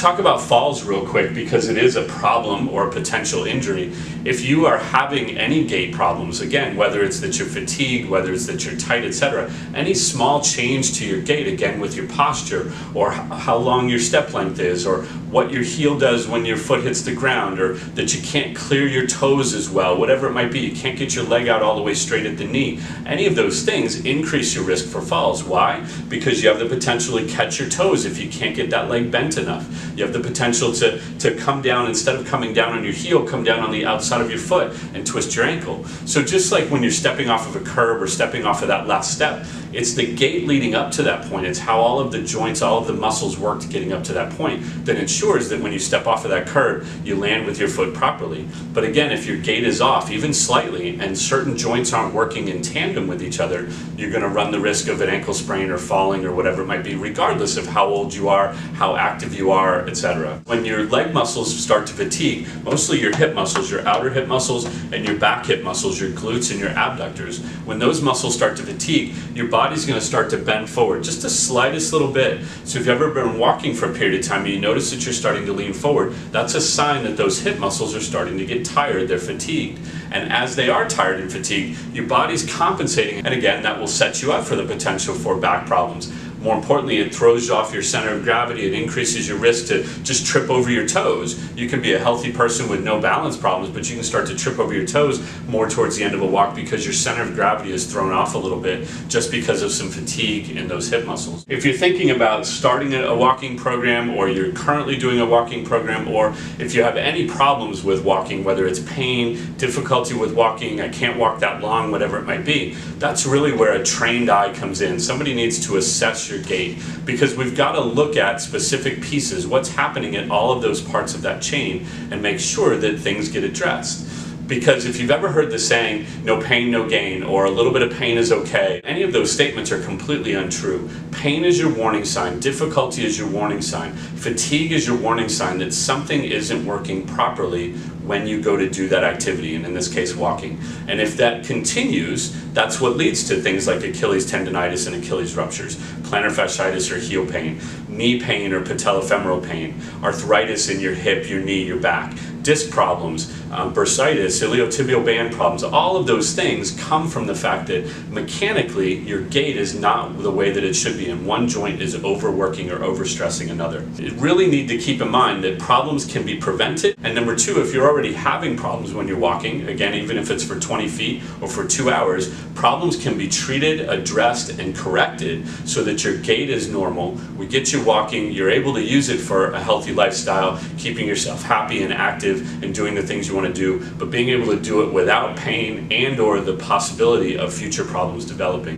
talk about falls real quick because it is a problem or a potential injury. If you are having any gait problems, again, whether it's that you're fatigued, whether it's that you're tight, etc., any small change to your gait, again, with your posture or how long your step length is or what your heel does when your foot hits the ground, or that you can't clear your toes as well, whatever it might be, you can't get your leg out all the way straight at the knee. Any of those things increase your risk for falls. Why? Because you have the potential to catch your toes if you can't get that leg bent enough. You have the potential to come down, instead of coming down on your heel, come down on the outside of your foot and twist your ankle. So just like when you're stepping off of a curb or stepping off of that last step, it's the gait leading up to that point. It's how all of the joints, all of the muscles work to getting up to that point that ensures that when you step off of that curb, you land with your foot properly. But again, if your gait is off, even slightly, and certain joints aren't working in tandem with each other, you're going to run the risk of an ankle sprain or falling or whatever it might be, regardless of how old you are, how active you are, etc. When your leg muscles start to fatigue, mostly your hip muscles, your outer hip muscles, and your back hip muscles, your glutes and your abductors, when those muscles start to fatigue, your body's going to start to bend forward just the slightest little bit. So if you've ever been walking for a period of time and you notice that you're starting to lean forward, that's a sign that those hip muscles are starting to get tired, they're fatigued. And as they are tired and fatigued, your body's compensating, and again, that will set you up for the potential for back problems. More importantly, it throws you off your center of gravity. It increases your risk to just trip over your toes. You can be a healthy person with no balance problems, but you can start to trip over your toes more towards the end of a walk because your center of gravity is thrown off a little bit just because of some fatigue in those hip muscles. If you're thinking about starting a walking program, or you're currently doing a walking program, or if you have any problems with walking, whether it's pain, difficulty with walking, I can't walk that long, whatever it might be, that's really where a trained eye comes in. Somebody needs to assess your gait, because we've got to look at specific pieces, what's happening at all of those parts of that chain, and make sure that things get addressed. Because if you've ever heard the saying, no pain, no gain, or a little bit of pain is okay, any of those statements are completely untrue. Pain is your warning sign, difficulty is your warning sign, fatigue is your warning sign that something isn't working properly when you go to do that activity, and in this case, walking. And if that continues, that's what leads to things like Achilles tendonitis and Achilles ruptures, plantar fasciitis or heel pain, knee pain or patellofemoral pain, arthritis in your hip, your knee, your back, disc problems, bursitis, iliotibial band problems. All of those things come from the fact that mechanically your gait is not the way that it should be, and one joint is overworking or overstressing another. You really need to keep in mind that problems can be prevented, and number two, if you're already having problems when you're walking, again, even if it's for 20 feet or for 2 hours, problems can be treated, addressed, and corrected so that your gait is normal. We get you walking, you're able to use it for a healthy lifestyle, keeping yourself happy and active and doing the things you want to do, but being able to do it without pain and or the possibility of future problems developing.